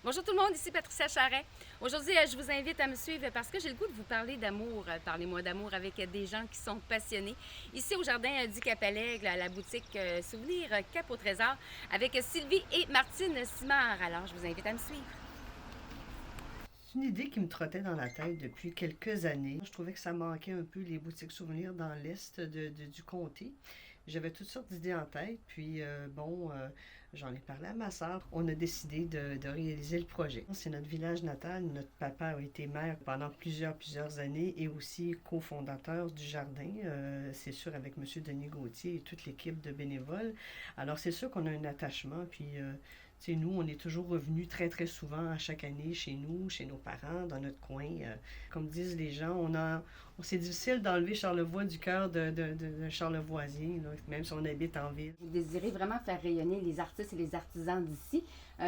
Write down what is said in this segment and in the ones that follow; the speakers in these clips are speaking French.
Bonjour tout le monde, ici Patricia Charret. Aujourd'hui, je vous invite à me suivre parce que j'ai le goût de vous parler d'amour. Parlez-moi d'amour avec des gens qui sont passionnés. Ici au jardin du Cap-à-l'Aigle, à la boutique Souvenir Cap au Trésor, avec Sylvie et Martine Simard. Alors, je vous invite à me suivre. C'est une idée qui me trottait dans la tête depuis quelques années. Je trouvais que ça manquait un peu les boutiques souvenirs dans l'est du comté. J'avais toutes sortes d'idées en tête, puis j'en ai parlé à ma sœur. On a décidé de réaliser le projet. C'est notre village natal. Notre papa a été maire pendant plusieurs années et aussi cofondateur du jardin, c'est sûr, avec M. Denis Gauthier et toute l'équipe de bénévoles. Alors c'est sûr qu'on a un attachement, puis nous, on est toujours revenus très souvent à chaque année chez nous, chez nos parents, dans notre coin. Comme disent les gens, c'est difficile d'enlever Charlevoix du cœur de Charlevoisien, là, même si on habite en ville. Vous désirez vraiment faire rayonner les artistes et les artisans d'ici.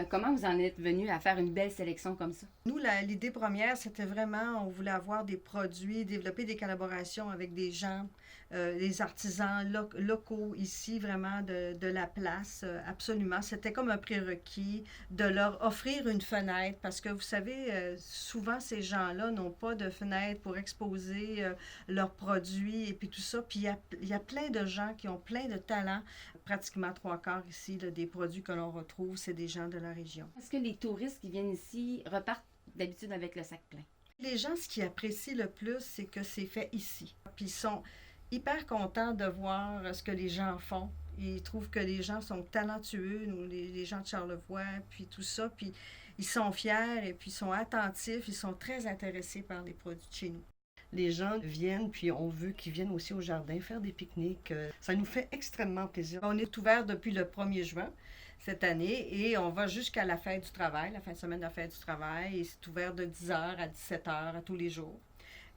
Comment vous en êtes venu à faire une belle sélection comme ça? Nous, l'idée première, c'était vraiment, on voulait avoir des produits, développer des collaborations avec des gens, des artisans locaux ici, vraiment de la place, absolument. C'était comme un prérequis de leur offrir une fenêtre parce que vous savez, souvent ces gens-là n'ont pas de fenêtre pour exposer leurs produits et puis tout ça. Puis il y a plein de gens qui ont plein de talents. Pratiquement trois quarts ici, là, des produits que l'on retrouve, c'est des gens de la région. Est-ce que les touristes qui viennent ici repartent d'habitude avec le sac plein? Les gens, ce qu'ils apprécient le plus, c'est que c'est fait ici. Puis ils sont hyper contents de voir ce que les gens font. Ils trouvent que les gens sont talentueux, nous, les gens de Charlevoix, puis tout ça. Puis ils sont fiers et puis ils sont attentifs, ils sont très intéressés par les produits de chez nous. Les gens viennent, puis on veut qu'ils viennent aussi au jardin faire des pique-niques. Ça nous fait extrêmement plaisir. On est ouvert depuis le 1er juin cette année et on va jusqu'à la fin du travail, la fin de semaine de la fête du travail. Et c'est ouvert de 10h à 17h à tous les jours.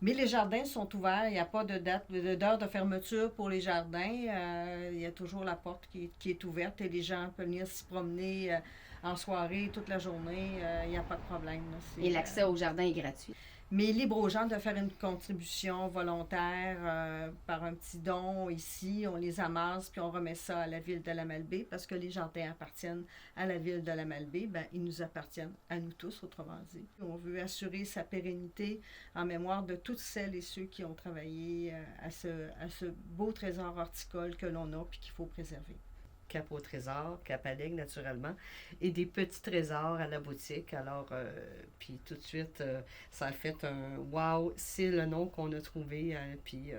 Mais les jardins sont ouverts, il n'y a pas d'heure de fermeture pour les jardins. Il y a toujours la porte qui est ouverte et les gens peuvent venir se promener en soirée toute la journée. Il n'y a pas de problème. Là. Et l'accès au jardin est gratuit. Mais libre aux gens de faire une contribution volontaire par un petit don ici. On les amasse puis on remet ça à la ville de la Malbaie parce que les jardins appartiennent à la ville de la Malbaie. Ben, ils nous appartiennent à nous tous, autrement dit. On veut assurer sa pérennité en mémoire de toutes celles et ceux qui ont travaillé à ce beau trésor horticole que l'on a puis qu'il faut préserver. Cap au Trésor, Cap-à-l'Aigle naturellement, et des petits trésors à la boutique. Alors, puis tout de suite, ça a fait un wow, c'est le nom qu'on a trouvé puis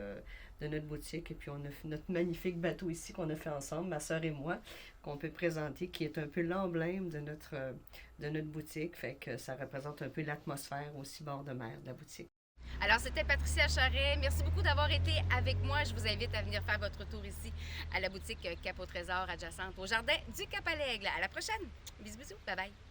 de notre boutique. Et puis on a fait notre magnifique bateau ici qu'on a fait ensemble, ma soeur et moi, qu'on peut présenter, qui est un peu l'emblème de notre boutique. Fait que ça représente un peu l'atmosphère aussi bord de mer de la boutique. Alors, c'était Patricia Charret. Merci beaucoup d'avoir été avec moi. Je vous invite à venir faire votre tour ici à la boutique Cap au Trésor adjacente au jardin du Cap-à-l'Aigle. À la prochaine. Bisous, bisous. Bye bye.